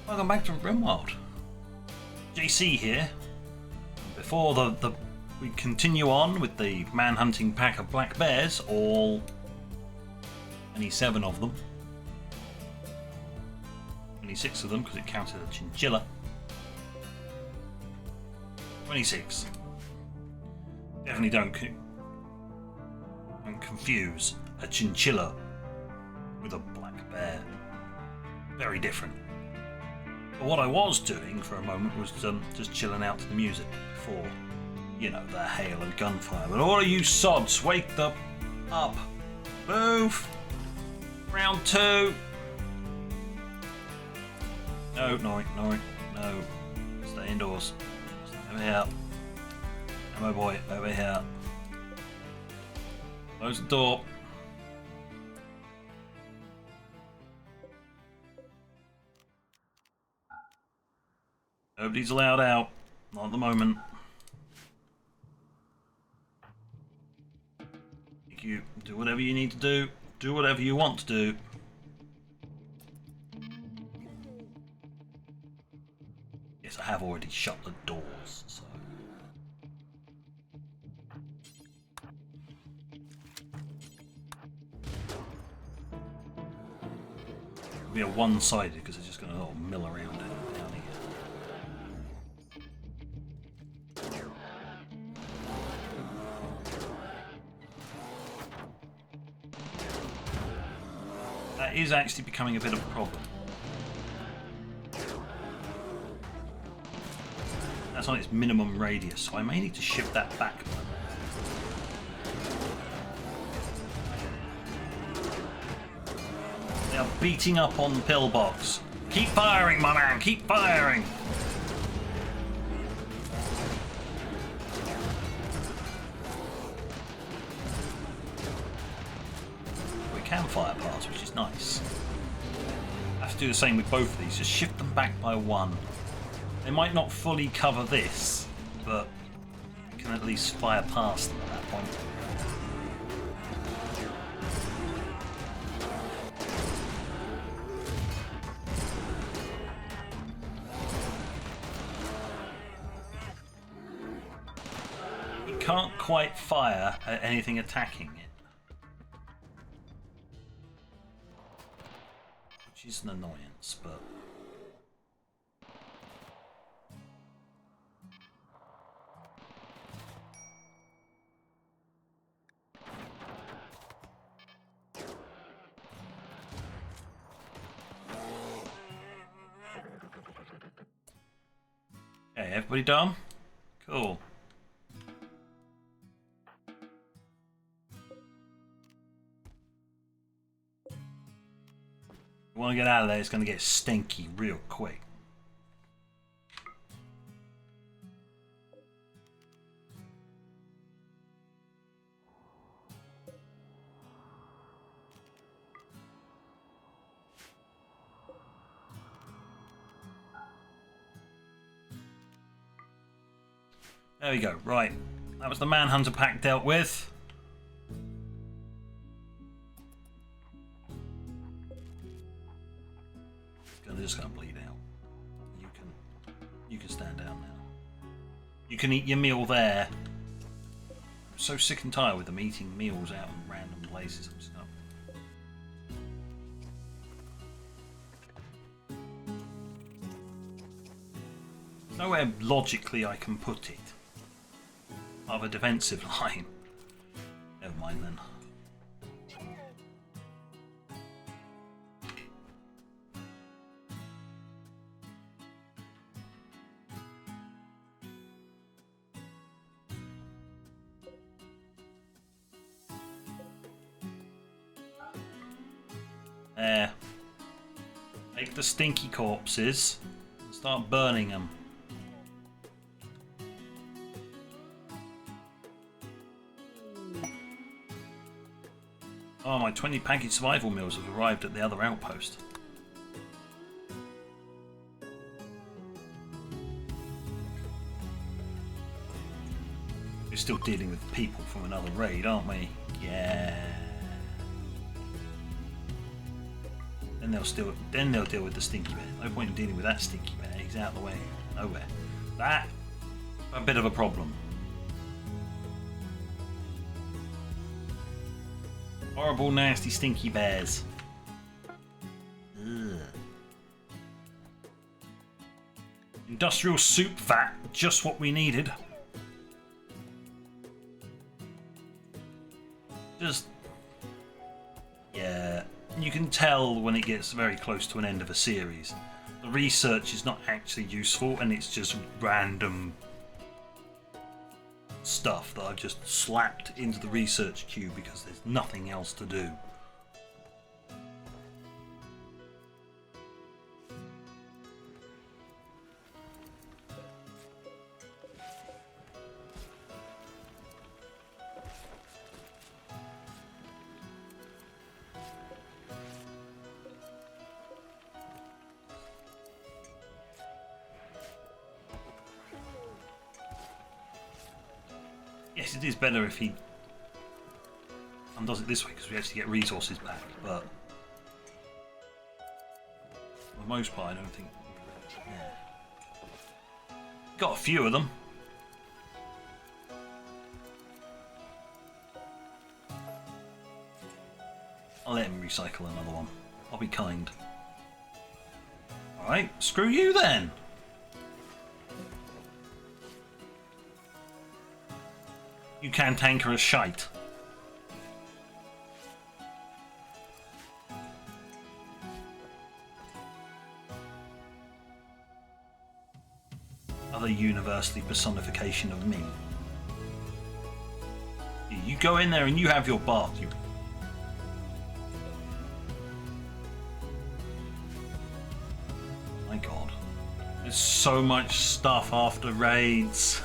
Welcome back to RimWorld. JC here. Before we continue on with the man-hunting pack of black bears, only 7 of them. Only 6 of them because it counted a chinchilla. 26. Definitely don't confuse a chinchilla with a black bear. Very different. But what I was doing for a moment was just chilling out to the music before, you know, the hail and gunfire. But all of you sods, wake the up. Move. Round 2. No. Stay indoors. Stay over here. Ammo boy, over here. Close the door. Nobody's allowed out. Not at the moment. You do whatever you need to do. Do whatever you want to do. Yes, I have already shut the doors, so. It'll be a one-sided because it's just going to mill around it down here. That is actually becoming a bit of a problem. That's on its minimum radius, so I may need to shift that back. They are beating up on the pillbox. Keep firing, my man, keep firing! We can fire past, which is nice. I have to do the same with both of these, just shift them back by 1. They might not fully cover this, but you can at least fire past them at that point. You can't quite fire at anything attacking it, which is an annoyance, but okay, everybody done? Cool. You want to get out of there, it's going to get stinky real quick. There we go, right. That was the Manhunter pack dealt with. They're just gonna bleed out. You can stand down now. You can eat your meal there. I'm so sick and tired with them eating meals out in random places and stuff. Nowhere logically I can put it. I have a defensive line. Never mind then. There. Take the stinky corpses and start burning them. Oh, my 20 package survival meals have arrived at the other outpost. We're still dealing with people from another raid, aren't we? Yeah. Then they'll deal with the stinky bear. No point in dealing with that stinky bear. He's out of the way. Nowhere. That a bit of a problem. Horrible, nasty, stinky bears. Ugh. Industrial soup vat, just what we needed. Just, yeah, you can tell when it gets very close to an end of a series. The research is not actually useful, and it's just random stuff that I've just slapped into the research queue because there's nothing else to do. Yes, it is better if he does it this way because we actually get resources back, but for the most part I don't think got a few of them. I'll let him recycle another one. I'll be kind. Alright, screw you then! You cantankerous shite. Other universally personification of me. You go in there and you have your bath, you. My god. There's so much stuff after raids.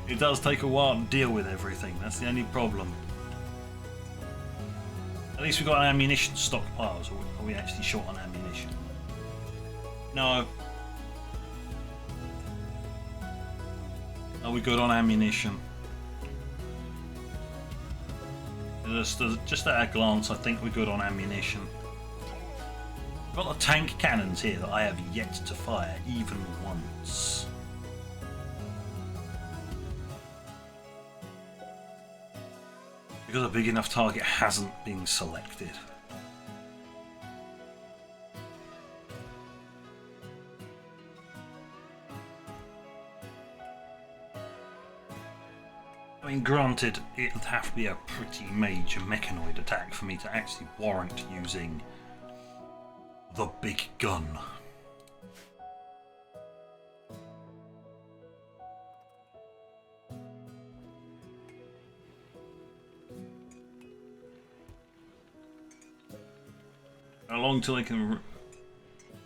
It does take a while to deal with everything. That's the only problem. At least we've got ammunition stockpiles, or are we actually short on ammunition? No. Are we good on ammunition? Just at a glance, I think we're good on ammunition. We've got the tank cannons here that I have yet to fire even once. Because a big enough target hasn't been selected. I mean, granted, it would have to be a pretty major mechanoid attack for me to actually warrant using the big gun. How long till they can...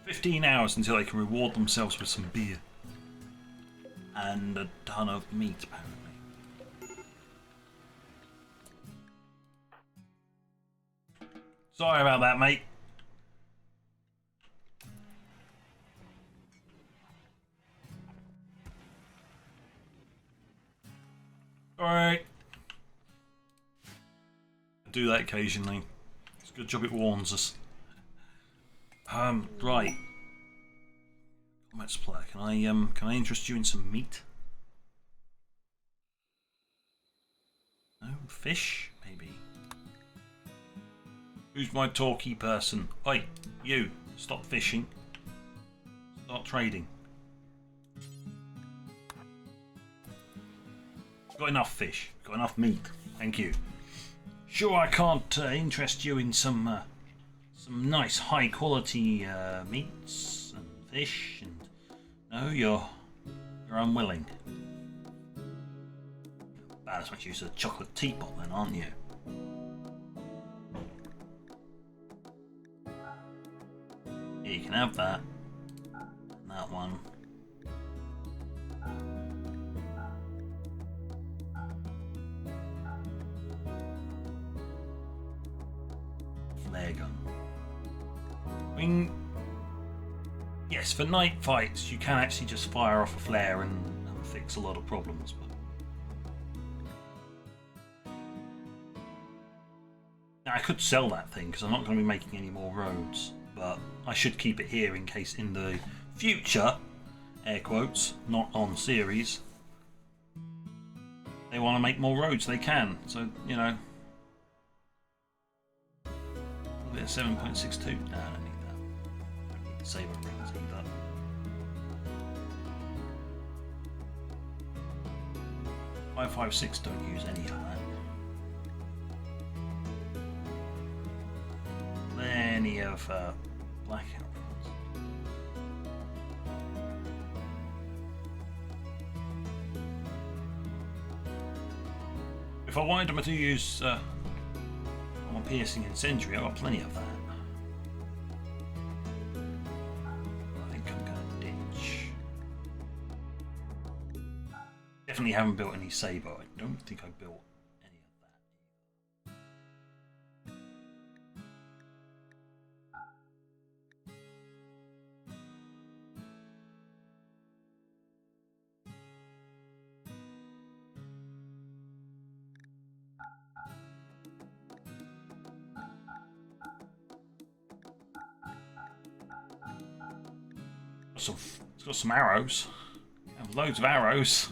15 hours until they can reward themselves with some beer. And a ton of meat, apparently. Sorry about that, mate. Alright. I do that occasionally. It's a good job it warns us. Right. Combat supplier, can I interest you in some meat? No? Fish? Maybe. Who's my talky person? Oi, you, stop fishing. Start trading. Got enough fish, got enough meat. Thank you. Sure, I can't interest you in some nice high quality meats and fish, and no, you're unwilling. About as much use as a chocolate teapot then, aren't you? Yeah, you can have that. And that one. Flare gun. I mean, yes, for night fights you can actually just fire off a flare and fix a lot of problems, but I could sell that thing because I'm not going to be making any more roads, but I should keep it here in case in the future, air quotes, not on series, they want to make more roads, they can. So, you know, a bit of 7.62. No, I don't need that. I don't need the saber rounds either. .556 don't use any of that. Plenty of blackout rounds. If I wanted them to use my piercing incendiary, I've got plenty of that. I think I'm going to ditch. Definitely haven't built any saber. I don't think I built any of that. It's got some arrows. Loads of arrows.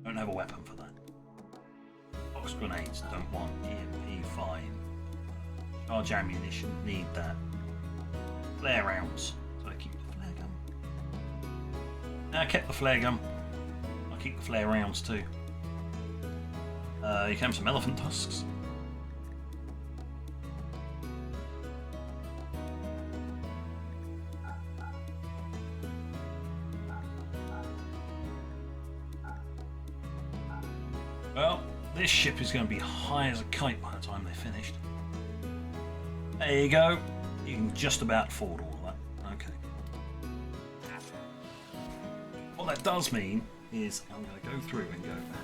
Don't have a weapon for that. Box grenades, don't want. EMP, fine. Charge ammunition, need that. Flare rounds. So I keep the flare gun. No, I kept the flare gun. I'll keep the flare rounds too. Here comes some elephant tusks. Well, this ship is going to be high as a kite by the time they're finished. There you go. You can just about afford all of that. Okay. What that does mean is I'm going to go through and go, hey,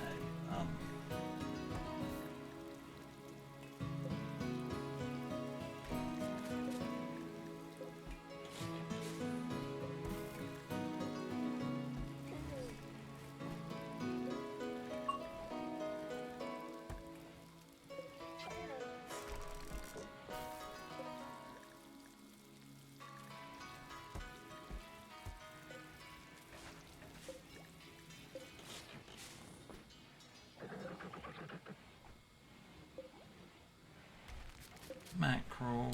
mackerel,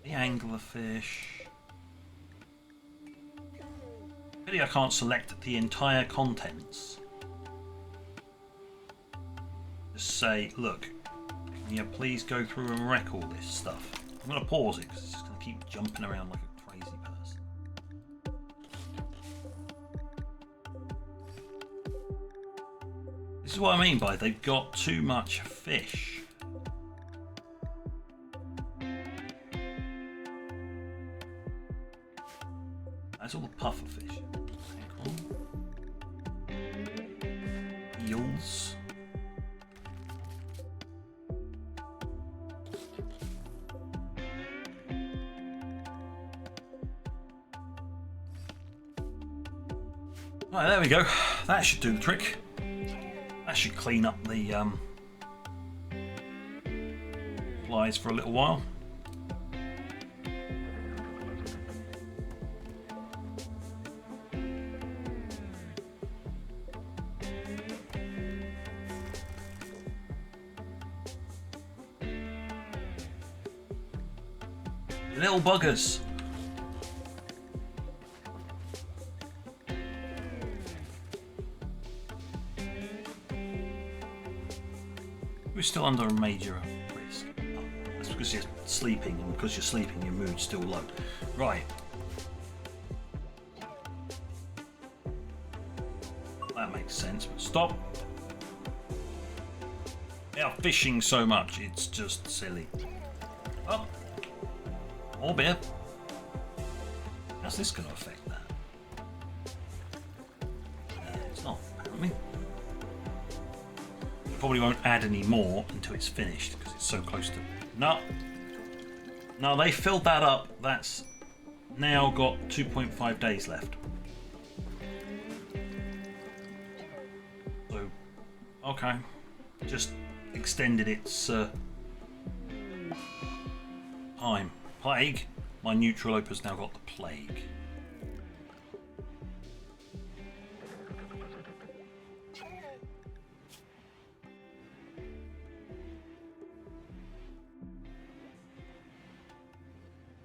the anglerfish. Really, I can't select the entire contents. Just say, look, can you please go through and wreck all this stuff? I'm going to pause it because it's just going to keep jumping around like a crazy person. This is what I mean by they've got too much fish. That's all the puffer fish. Eels. Right, there we go. That should do the trick. That should clean up the flies for a little while. Little buggers. We're still under a major risk. Oh, that's because you're sleeping, and because you're sleeping, your mood's still low. Right. That makes sense, but stop. They are fishing so much, it's just silly. Oh. More beer. How's this going to affect that? It's not, apparently. Probably won't add any more until it's finished because it's so close to. No, they filled that up. That's now got 2.5 days left. Okay. Just extended its time. Plague. My neutral op has now got the plague.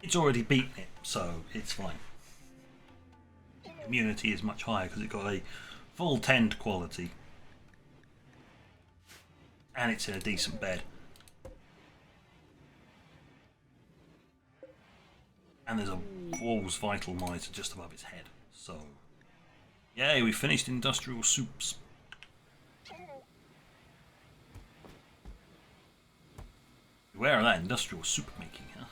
It's already beaten it, so it's fine. Immunity is much higher because it got a full 10 quality. And it's in a decent bed. And there's a Wall's Vital Monitor just above its head. So, yay, we finished industrial soups. Beware of that industrial soup making, huh?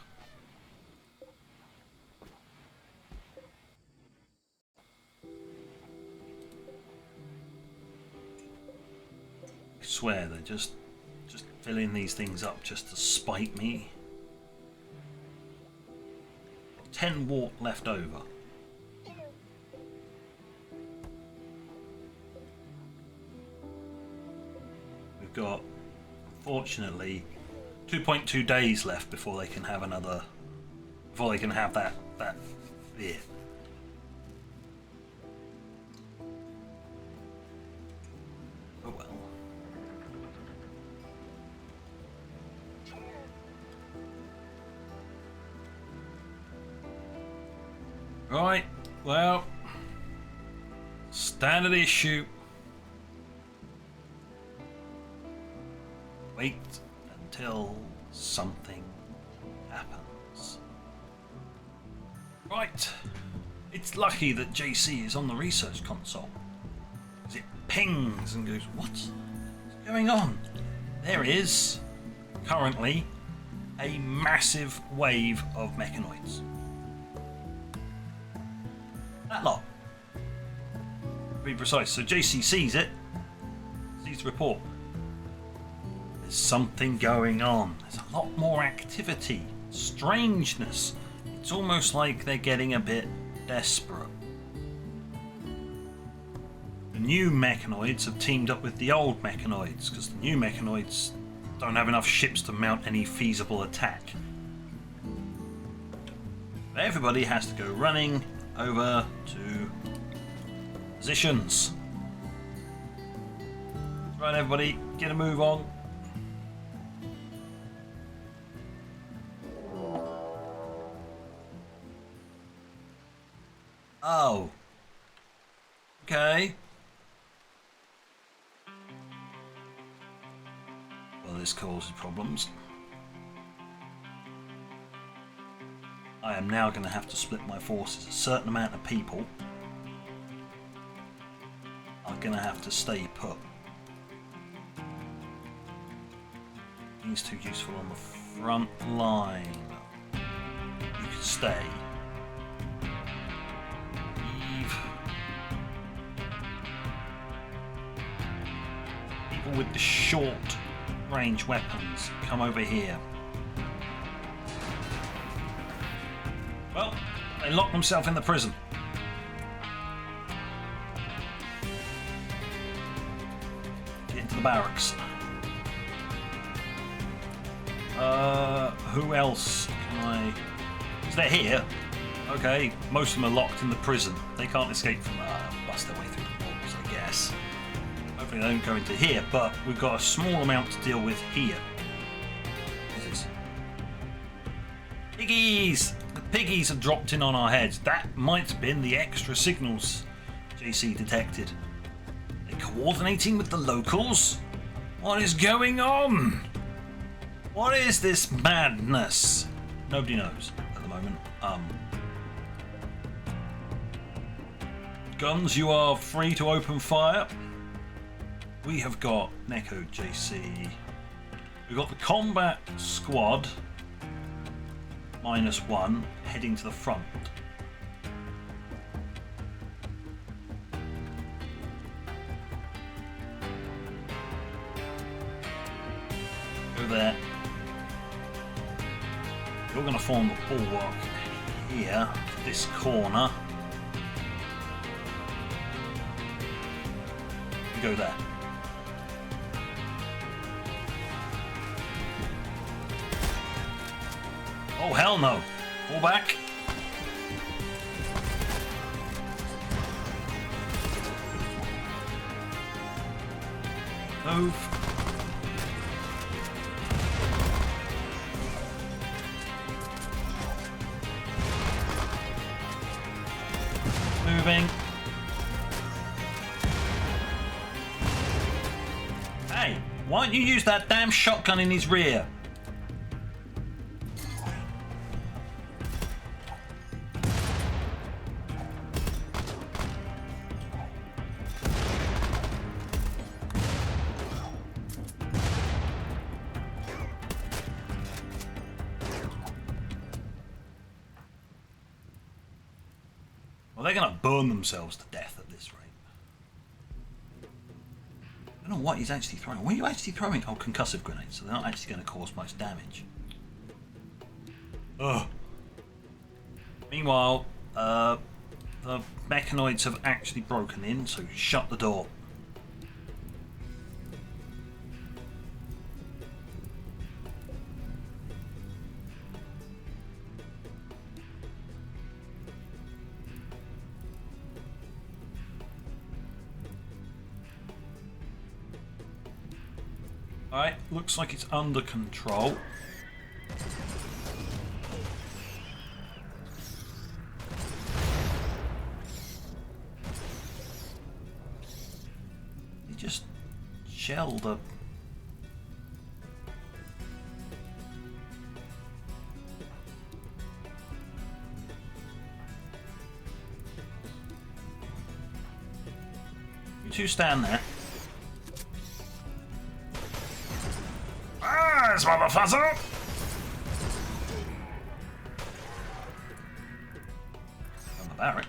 I swear they're just filling these things up just to spite me. 10 wart left over. We've got, unfortunately, 2.2 days left before they can have another. Before they can have that beer. Oh well. Right, well, standard issue. Wait until something happens. Right, it's lucky that JC is on the research console, because it pings and goes, what's going on? There is currently a massive wave of mechanoids. That lot. To be precise, so JC sees it, sees the report. There's something going on. There's a lot more activity, strangeness. It's almost like they're getting a bit desperate. The new mechanoids have teamed up with the old mechanoids because the new mechanoids don't have enough ships to mount any feasible attack. Everybody has to go running over to positions. Right, everybody, get a move on. Oh. Okay. Well, this causes problems. I am now going to have to split my forces. A certain amount of people are going to have to stay put. Things too useful on the front line. You can stay. Leave. People with the short range weapons, come over here. Well, they locked themselves in the prison. Get into the barracks. Who else can I... Because they're here. Okay, most of them are locked in the prison. They can't escape from bust their way through the walls, I guess. Hopefully they don't go into here, but we've got a small amount to deal with here. What is this? Piggies! The piggies have dropped in on our heads. That might have been the extra signals JC detected. They're coordinating with the locals? What is going on? What is this madness? Nobody knows at the moment. Guns, you are free to open fire. We have got Neko, JC. We've got the combat squad -1 heading to the front. Go there. You're going to form the bulwark here, this corner. You go there. Oh, hell no. Fall back. Move. Moving. Hey, why don't you use that damn shotgun in his rear? Well, they're going to burn themselves to death at this rate. I don't know what he's actually throwing. What are you actually throwing? Oh, concussive grenades, so they're not actually going to cause much damage. Ugh. Meanwhile, the mechanoids have actually broken in, so shut the door. Alright, looks like it's under control. He just shelled a... You two stand there. Motherfucker! On the barracks.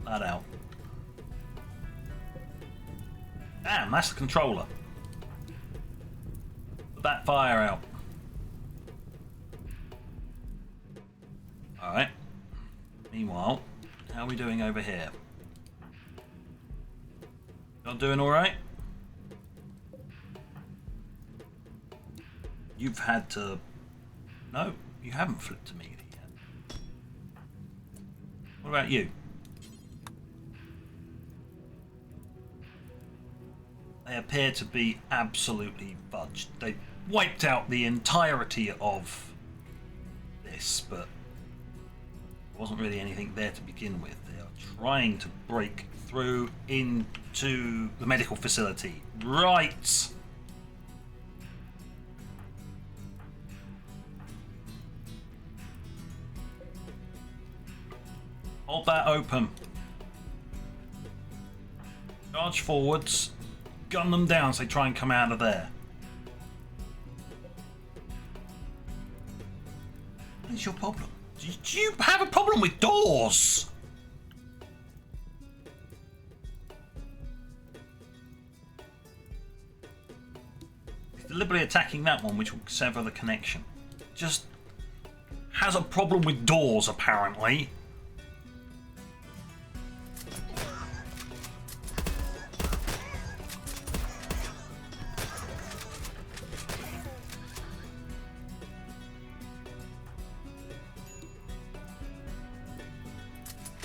That out. Damn, that's the controller. Put that fire out. Alright. Meanwhile, how are we doing over here? Not doing alright? You've had to... No, you haven't flipped to me yet. What about you? They appear to be absolutely fudged. They wiped out the entirety of this, but there wasn't really anything there to begin with. They are trying to break through into the medical facility. Right. Hold that open. Charge forwards. Gun them down so they try and come out of there. What is your problem? Do you have a problem with doors? Deliberately attacking that one, which will sever the connection. Just has a problem with doors, apparently.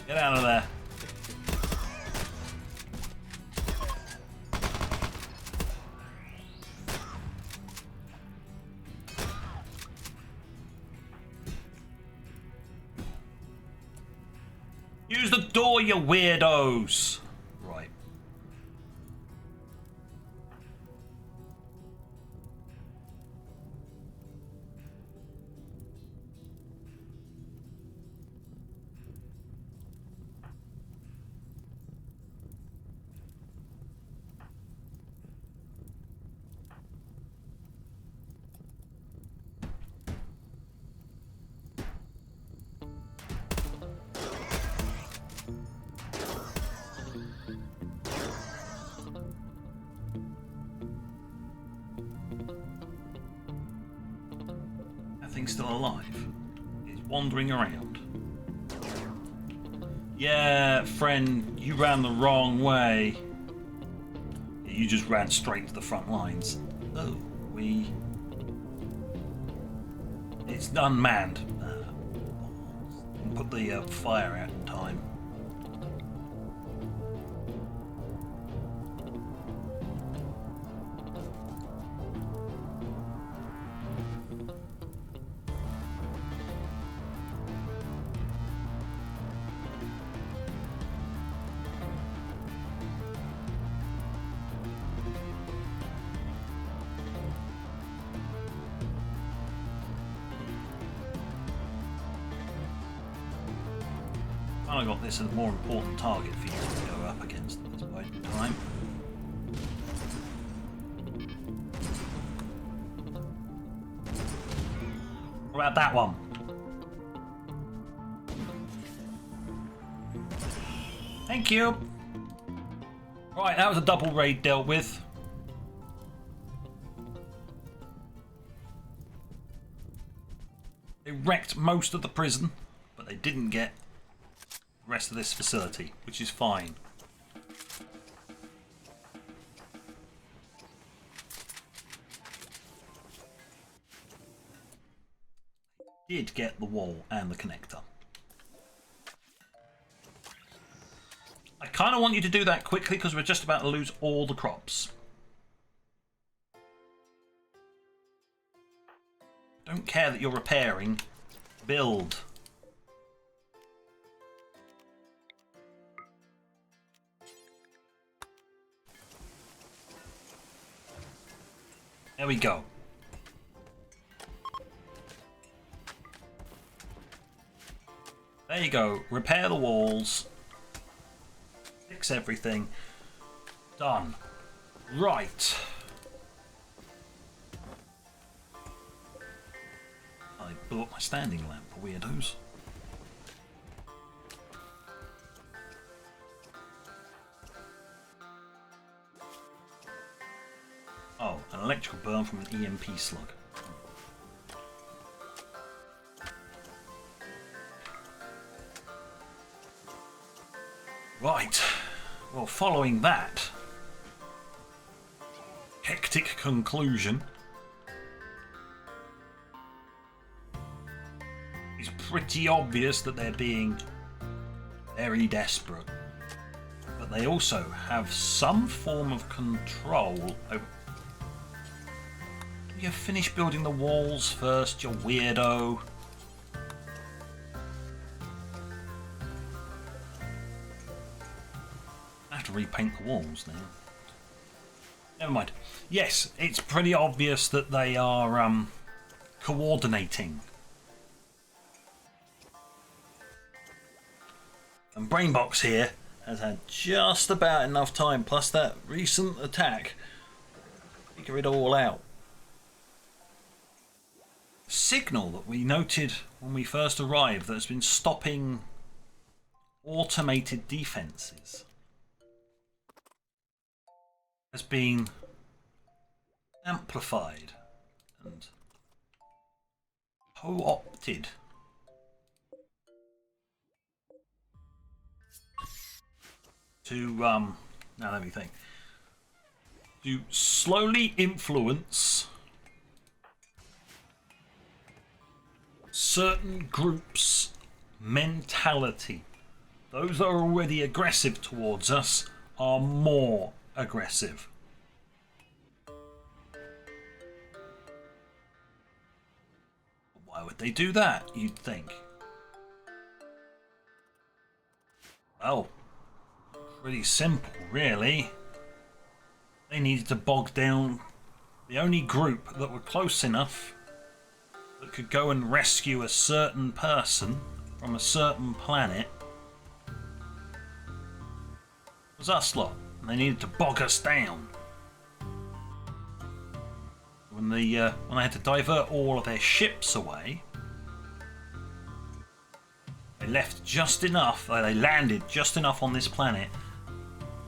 Get out of there. Use the door, you weirdos! Right. Thing's still alive. It's wandering around. Yeah, friend, you ran the wrong way. You just ran straight to the front lines. Oh, it's unmanned. Put the fire out in time. I got this as a more important target for you to go up against at this point in time. What about that one? Thank you. Right, that was a double raid dealt with. They wrecked most of the prison, but they didn't get the rest of this facility, which is fine. Did get the wall and the connector. I kind of want you to do that quickly because we're just about to lose all the crops. Don't care that you're repairing. Build. There we go. There you go. Repair the walls. Fix everything. Done. Right. I blew up my standing lamp, weirdos. Oh, an electrical burn from an EMP slug. Right. Well, following that hectic conclusion, it's pretty obvious that they're being very desperate. But they also have some form of control over... You finish building the walls first, you weirdo. I have to repaint the walls now. Never mind. Yes, it's pretty obvious that they are coordinating. And Brainbox here has had just about enough time, plus that recent attack, to figure it all out. Signal that we noted when we first arrived that has been stopping automated defenses has been amplified and co-opted to now let me think, to slowly influence certain groups' mentality. Those that are already aggressive towards us are more aggressive. Why would they do that, you'd think? Well, pretty simple, really. They needed to bog down the only group that were close enough that could go and rescue a certain person from a certain planet was us lot, and they needed to bog us down. When they had to divert all of their ships away, they left just enough, they landed just enough on this planet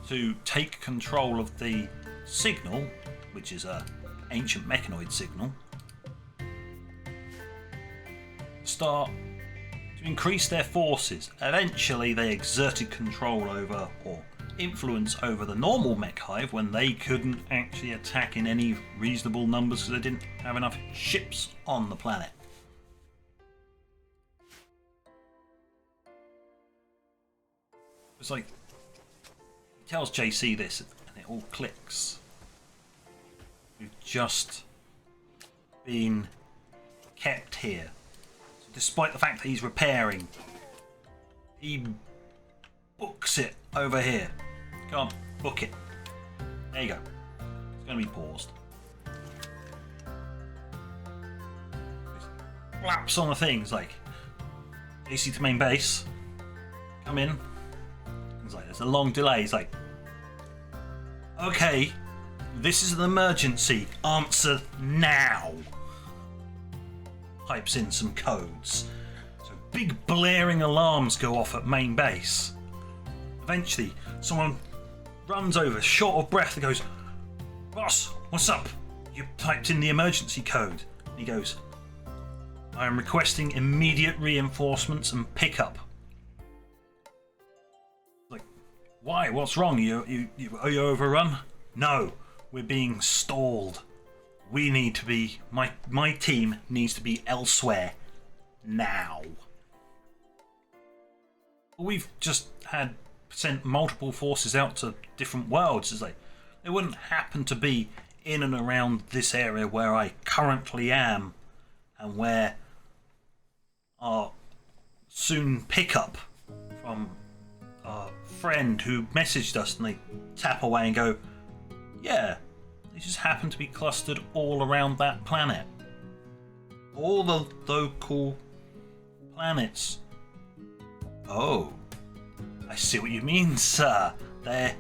to take control of the signal, which is a ancient mechanoid signal, start to increase their forces. Eventually they exerted control over, or influence over the normal mech hive when they couldn't actually attack in any reasonable numbers because they didn't have enough ships on the planet. It's like, he tells JC this and it all clicks. We've just been kept here. So despite the fact that he's repairing, he books it over here. Come on, book it. There you go. It's going to be paused. Flaps on the things like AC to main base. Come in. It's like there's a long delay. It's like, okay, this is an emergency. Answer now. Types in some codes. So big blaring alarms go off at main base. Eventually, someone runs over, short of breath, and goes, "Boss, what's up? You typed in the emergency code." And he goes, "I am requesting immediate reinforcements and pickup." Like, why? What's wrong? Are you overrun? No, we're being stalled. We need to be, my team needs to be elsewhere now. We've just had sent multiple forces out to different worlds. It's like they wouldn't happen to be in and around this area where I currently am and where our soon pickup from our friend who messaged us, and they tap away and go, "Yeah, they just happen to be clustered all around that planet. All the local planets." Oh, I see what you mean, sir. They're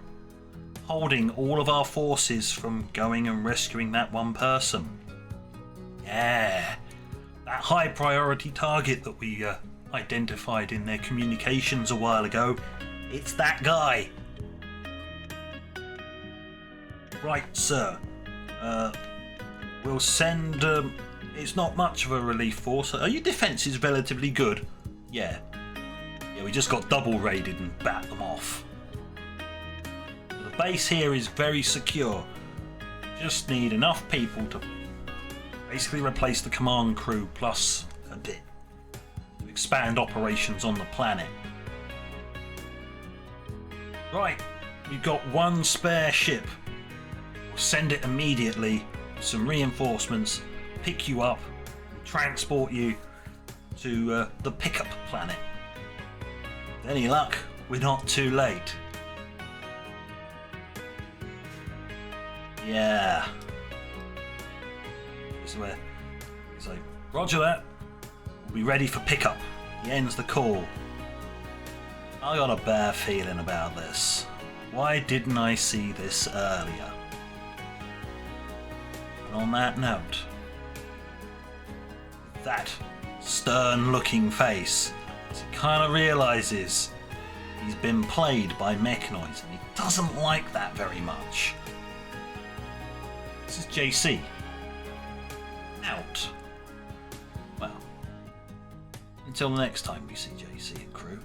holding all of our forces from going and rescuing that one person. Yeah, that high priority target that we identified in their communications a while ago. It's that guy. Right, sir. We'll send... it's not much of a relief force. Are your defences relatively good? Yeah. Yeah, we just got double raided and bat them off. The base here is very secure. Just need enough people to basically replace the command crew plus a bit to expand operations on the planet. Right, we've got one spare ship. We'll send it immediately with some reinforcements, pick you up, and transport you to the pickup planet. With any luck, we're not too late. Yeah. This is where he's like, "Roger that. We'll be ready for pickup." He ends the call. I got a bad feeling about this. Why didn't I see this earlier? And on that note, that stern-looking face, he kind of realises he's been played by mechanoids, and he doesn't like that very much. This is JC. Out. Well, until the next time we see JC and crew.